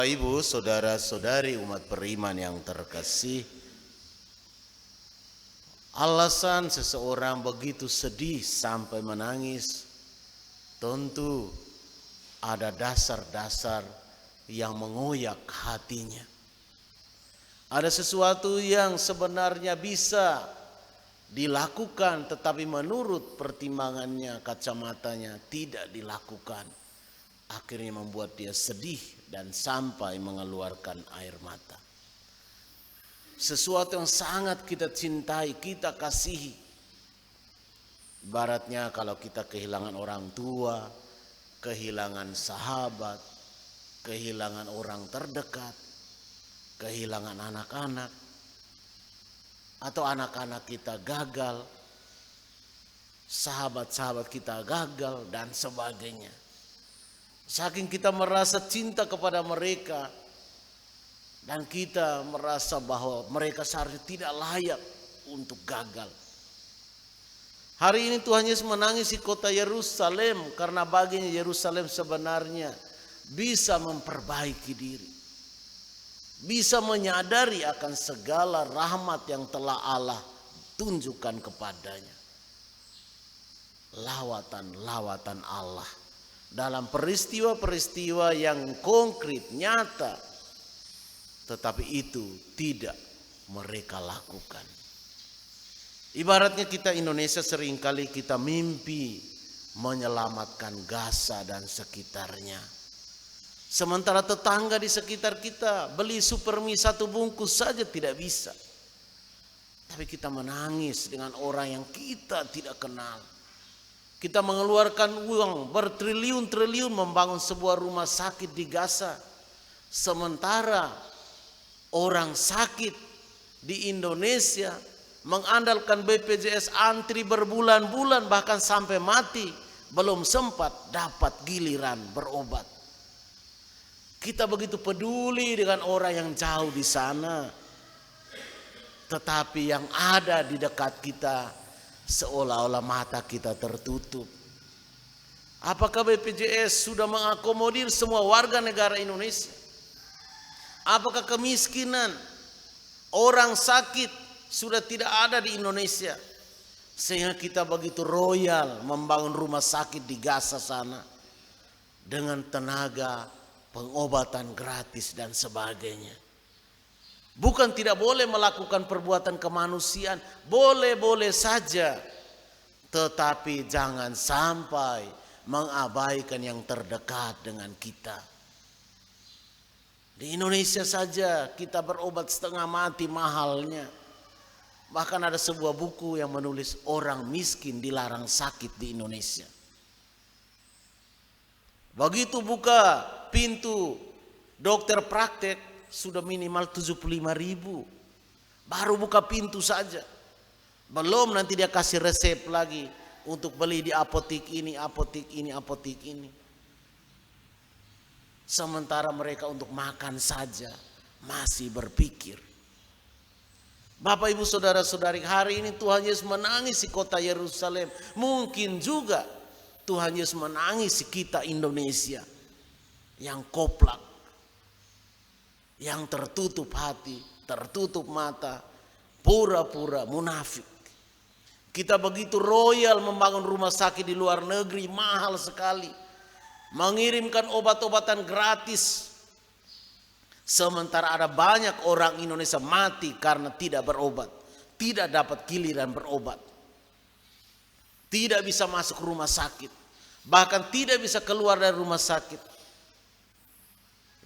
Bapak Ibu, saudara-saudari umat beriman yang terkasih, alasan seseorang begitu sedih sampai menangis tentu ada dasar-dasar yang mengoyak hatinya. Ada sesuatu yang sebenarnya bisa dilakukan tetapi menurut pertimbangannya, kacamatanya tidak dilakukan. Akhirnya membuat dia sedih dan sampai mengeluarkan air mata. Sesuatu yang sangat kita cintai, kita kasihi. Ibaratnya kalau kita kehilangan orang tua, kehilangan sahabat, kehilangan orang terdekat, kehilangan anak-anak, atau anak-anak kita gagal, sahabat-sahabat kita gagal, dan sebagainya. Saking kita merasa cinta kepada mereka dan kita merasa bahwa mereka seharusnya tidak layak untuk gagal. Hari ini Tuhan Yesus menangisi kota Yerusalem karena baginya Yerusalem sebenarnya bisa memperbaiki diri. Bisa menyadari akan segala rahmat yang telah Allah tunjukkan kepadanya. Lawatan-lawatan Allah dalam peristiwa-peristiwa yang konkret, nyata, tetapi itu tidak mereka lakukan. Ibaratnya kita Indonesia seringkali kita mimpi menyelamatkan Gaza dan sekitarnya. Sementara tetangga di sekitar kita beli supermi 1 bungkus saja tidak bisa. Tapi kita menangis dengan orang yang kita tidak kenal. Kita mengeluarkan uang bertriliun-triliun membangun sebuah rumah sakit di Gaza. Sementara orang sakit di Indonesia mengandalkan BPJS antri berbulan-bulan bahkan sampai mati. Belum sempat dapat giliran berobat. Kita begitu peduli dengan orang yang jauh di sana. Tetapi yang ada di dekat kita seolah-olah mata kita tertutup. Apakah BPJS sudah mengakomodir semua warga negara Indonesia? Apakah kemiskinan orang sakit sudah tidak ada di Indonesia? Sehingga kita begitu royal membangun rumah sakit di Gaza sana. Dengan tenaga pengobatan gratis dan sebagainya. Bukan tidak boleh melakukan perbuatan kemanusiaan, boleh-boleh saja. Tetapi jangan sampai mengabaikan yang terdekat dengan kita. Di Indonesia saja kita berobat setengah mati mahalnya. Bahkan ada sebuah buku yang menulis orang miskin dilarang sakit di Indonesia. Begitu buka pintu dokter praktek sudah minimal 75.000. Baru buka pintu saja. Belum nanti dia kasih resep lagi untuk beli di apotek ini, apotek ini, apotek ini. Sementara mereka untuk makan saja masih berpikir. Bapak Ibu saudara-saudari, hari ini Tuhan Yesus menangisi kota Yerusalem. Mungkin juga Tuhan Yesus menangisi kita Indonesia yang koplak, yang tertutup hati, tertutup mata, pura-pura munafik. Kita begitu royal membangun rumah sakit di luar negeri, mahal sekali. Mengirimkan obat-obatan gratis. Sementara ada banyak orang Indonesia mati karena tidak berobat. Tidak dapat giliran berobat. Tidak bisa masuk rumah sakit. Bahkan tidak bisa keluar dari rumah sakit.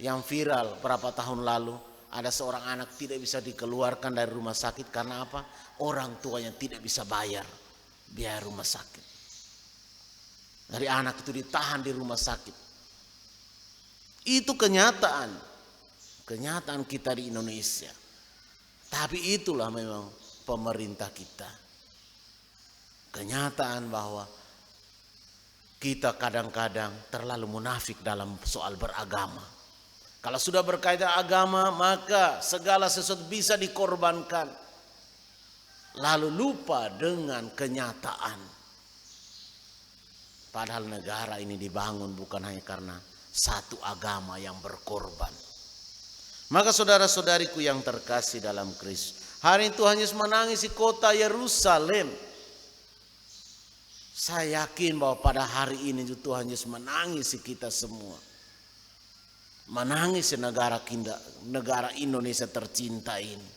Yang viral berapa tahun lalu, ada seorang anak tidak bisa dikeluarkan dari rumah sakit karena apa? Orang tuanya tidak bisa bayar biaya rumah sakit. Dari anak itu ditahan di rumah sakit. Itu kenyataan kita di Indonesia. Tapi itulah memang pemerintah kita. Kenyataan bahwa kita kadang-kadang terlalu munafik dalam soal beragama. Kalau sudah berkaitan agama, maka segala sesuatu bisa dikorbankan. Lalu lupa dengan kenyataan. Padahal negara ini dibangun bukan hanya karena satu agama yang berkorban. Maka saudara-saudariku yang terkasih dalam Kristus, hari ini Tuhan Yesus menangisi kota Yerusalem. Saya yakin bahwa pada hari ini Tuhan Yesus menangisi kita semua. Menangisi negara Indonesia tercinta ini,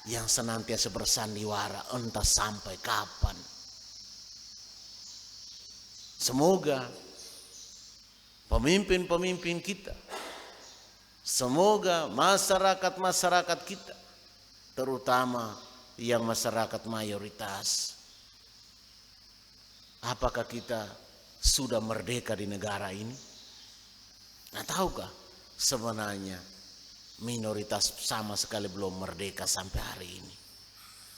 yang senantiasa bersandiwara entah sampai kapan. Semoga pemimpin-pemimpin kita, semoga masyarakat-masyarakat kita, terutama yang masyarakat mayoritas, apakah kita sudah merdeka di negara ini? Nah, tahukah sebenarnya minoritas sama sekali belum merdeka sampai hari ini.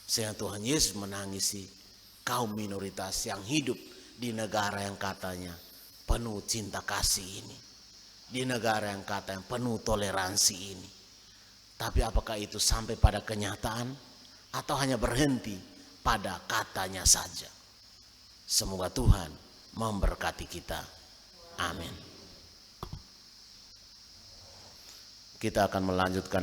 Sehingga Tuhan Yesus menangisi kaum minoritas yang hidup di negara yang katanya penuh cinta kasih ini, di negara yang katanya penuh toleransi ini. Tapi apakah itu sampai pada kenyataan atau hanya berhenti pada katanya saja? Semoga Tuhan memberkati kita. Amin. Kita akan melanjutkan